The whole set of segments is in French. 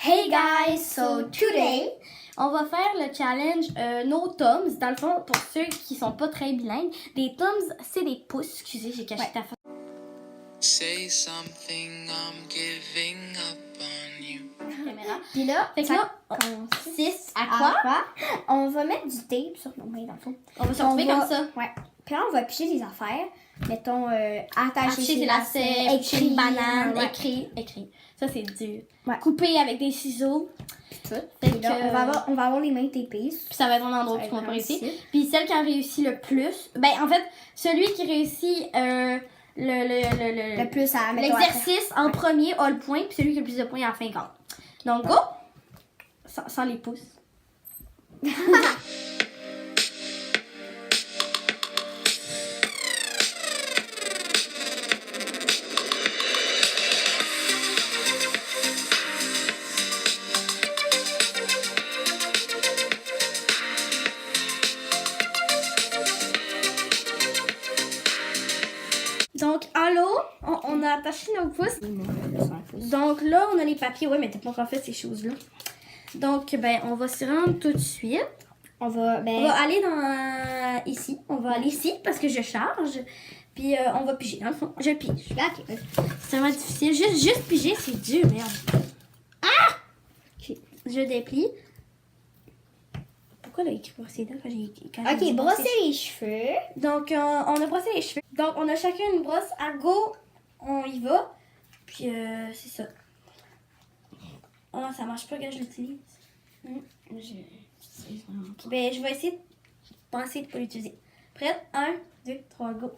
Hey guys, so today, on va faire le challenge No Thumbs. Dans le fond, pour ceux qui sont pas très bilingues, des thumbs, c'est des pouces. Excusez, j'ai caché ta face. Say something, I'm giving up on you. Puis là, fait que là, on consiste à quoi? On va mettre du tape sur nos mains dans le fond. On va se retrouver comme ça. Ouais. Puis là, on va piger des affaires. Mettons, attacher Acheter des lacets, écrire une banane, écrire. Ça, c'est dur. Ouais. Couper avec des ciseaux. Tout. Fait Puis là, que- on va avoir les mains tapées. Puis ça va être mon endroit Ça va qu'on va être pas réussir. réussi. Puis celle qui a réussi le plus, ben en fait, celui qui réussit Le plus à mettre l'exercice en premier a le point, puis celui qui a le plus de points à la fin gagne. Donc go! Sans les pouces. Donc, en l'eau, on a attaché nos pouces. Donc là, on a les papiers. Ouais, mais t'as pas encore fait ces choses-là. Donc, ben, on va s'y rendre tout de suite. On va aller dans ici. On va aller ici parce que je charge. Puis on va piger. Dans le fond, je pige. Ok. C'est vraiment difficile. Juste piger, c'est dur, merde. Ah! Ok, je déplie. Pourquoi là, écrit brosser les dents quand j'ai Ok, brosser les cheveux. Donc, on a brossé les cheveux. Donc, on a chacun une brosse. À go, on y va. Puis, c'est ça. Oh, ça marche pas quand je l'utilise. Ben, je vais essayer de penser de pas l'utiliser. Prête? 1, 2, 3, go.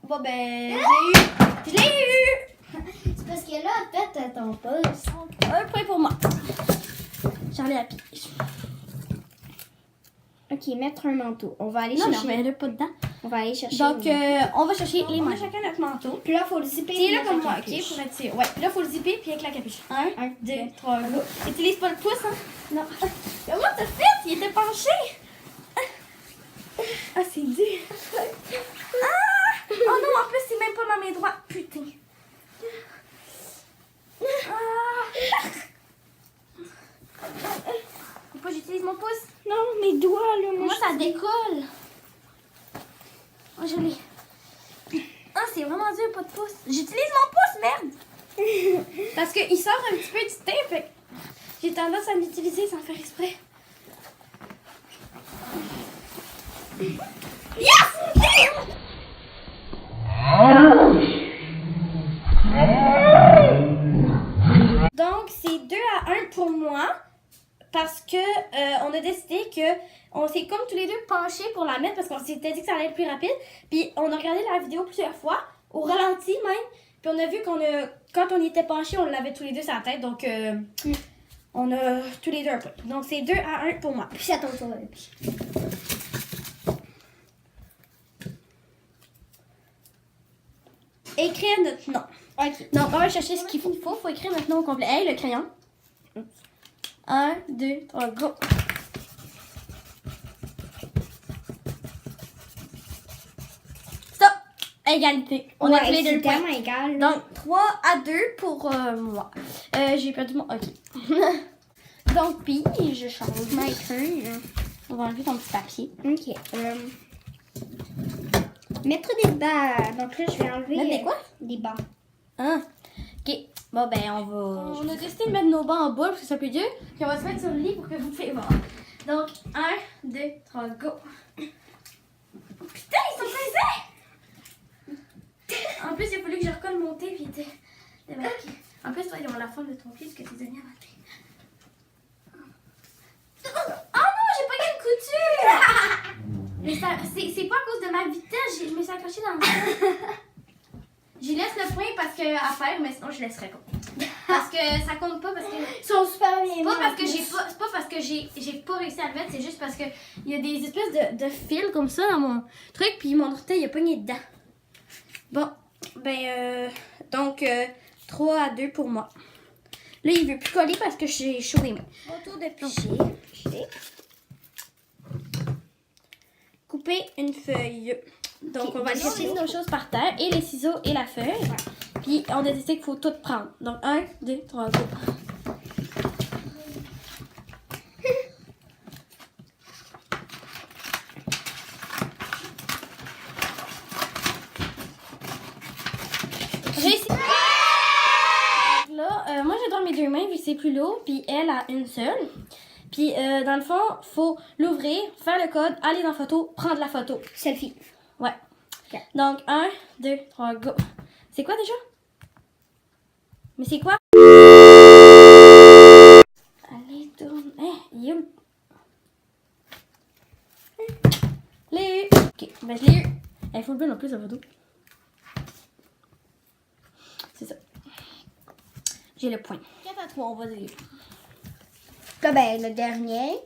Bon, ben, je l'ai eu! C'est parce que là, peut-être ton pouce. Un point pour moi. J'en ai la pige. Ok, mettre un manteau. On va aller Non, chercher. mais elle est pas dedans. On va aller chercher. Donc, on va chercher les mains. Chacun notre manteau. Puis là, il faut le zipper. Tiens-le comme moi, ok? Capuche. Pour être sûr. Ouais, puis là, il faut le zipper puis avec la capuche. 1, 2, 3, go. Utilise pas le pouce, hein? Non. Comment t'as fait? Il était penché. Ah, c'est dur. Ah! Oh non, en plus, c'est même pas ma main droite. Putain. Ah! Faut pas que j'utilise mon pouce. Non, mes doigts, là. Moi, ça décolle. Oh, je l'ai. Ah, c'est vraiment dur, pas de pouce. J'utilise mon pouce, merde! Parce qu'il sort un petit peu du tape. Fait que j'ai tendance à l'utiliser sans faire exprès. Yes! Donc, c'est 2 à 1 pour moi. Parce que on a décidé que on s'est comme tous les deux penchés pour la mettre parce qu'on s'était dit que ça allait être plus rapide. Puis on a regardé la vidéo plusieurs fois, au ralenti même. Puis on a vu quand on était penchés, on l'avait tous les deux sur la tête. Donc on a tous les deux un point. Donc c'est 2 à 1 pour moi. Puis c'est à ton tour. Écrire notre nom. Ok. Donc on va chercher ce qu'il faut. Il faut écrire notre nom au complet. Hey, le crayon. 1, 2, 3, go. Stop! Égalité. On a tous les deux le point. tellement égal. là. Donc, 3 à 2 pour moi. J'ai perdu mon... OK. Donc, puis, je change ma écrire. On va enlever ton petit papier. Ok. Mettre des bas. Donc là, je vais enlever. Mettre des quoi? Des bas. Ah, OK. Bon, ben, on va... On a décidé de mettre nos bancs en boule parce que c'est plus dur. Puis on va se mettre sur le lit pour que vous puissiez voir. Donc, 1, 2, 3, go. Putain, ils sont pressés! En plus, il a fallu que je recolle mon thé, puis il était débarqué. En plus, toi, ils ont la forme de ton pied, ce que tes amis ont maté. Oh non, j'ai pas gagné une couture! Mais ça, c'est pas à cause de ma vitesse, je me suis accrochée dans le J'y laisse le point parce que à faire, mais sinon je laisserai pas. Parce que ça compte pas parce que. Ils sont super bien. C'est pas parce que c'est pas parce que j'ai pas réussi à le mettre, c'est juste parce que il y a des espèces de fils comme ça dans mon truc, puis mon orteil il a pogné dedans. Bon, ben donc 3 à 2 pour moi. Là, il veut plus coller parce que j'ai chaud les mains. Autour de picher. Couper une feuille. Donc, on va aller chercher nos choses par terre et les ciseaux et la feuille. Puis, on a décidé qu'il faut tout prendre. Donc, 1, 2, 3, go. j'ai droit à mes 2 mains vu que c'est plus lourd, puis elle a une seule. Puis dans le fond, faut l'ouvrir, faire le code, aller dans photo, prendre la photo. Selfie. Ouais. Ok. Donc 1, 2, 3, go. C'est quoi déjà? Mais c'est quoi? Allez, tourne. Il est où? L'ai eu. Ok, ben je l'ai eu. Il faut le bien en plus la photo. C'est ça. J'ai le point. 4 à 3, on va dire. Là, ben, le dernier.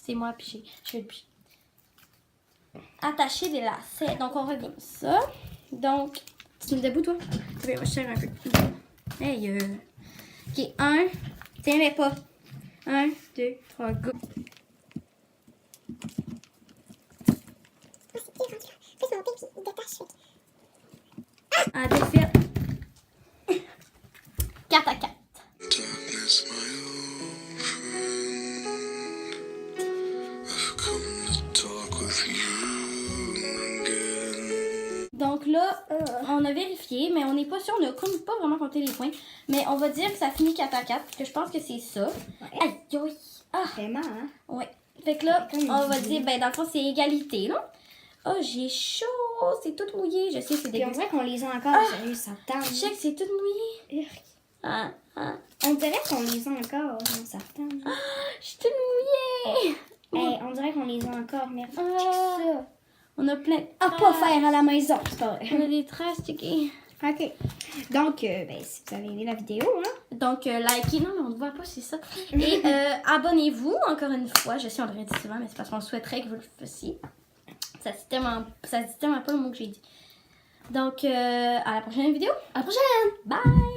C'est moi, puis j'ai le puis. Attacher des lacets. Donc, on revient ça. Donc, tu te mets debout, toi? Ok, moi, je serre un peu. Hey, Ok, 1. Tiens, mais pas. 1, 2, 3, go. Ah, défaite. 4 à 4. Darkness, my old friend. I've come to talk with you again. Donc là, on a vérifié, mais on n'est pas sûr, on n'a comme pas vraiment compté les points. Mais on va dire que ça finit 4 à 4, parce que je pense que c'est ça. Ouais. Aïe, aïe. Ah, Vraiment, hein? ouais. Fait que là, Comme une on va vie. dire, ben dans le fond, c'est égalité, là. Oh, j'ai chaud, c'est tout mouillé. Je sais, c'est Puis on dégueu. dirait qu'on les a encore. Ah! Sérieux, ça tente. Check, c'est tout mouillé. Urgh. Ah, ah. On dirait qu'on les a encore. Ça tente. Je suis toute mouillée. Hey, on dirait qu'on les a encore. Mais check Ah. ça. On a plein de À pas faire à la maison, c'est pas vrai. On a des traces, checké. Ok. Donc, ben, si vous avez aimé la vidéo, hein. Donc, likez, non, mais on ne voit pas, c'est ça. Et abonnez-vous, encore une fois. Je sais, on le dit souvent, mais c'est parce qu'on souhaiterait que vous le fassiez. Ça se dit tellement pas le mot que j'ai dit. Donc, à la prochaine vidéo. À la prochaine! Bye!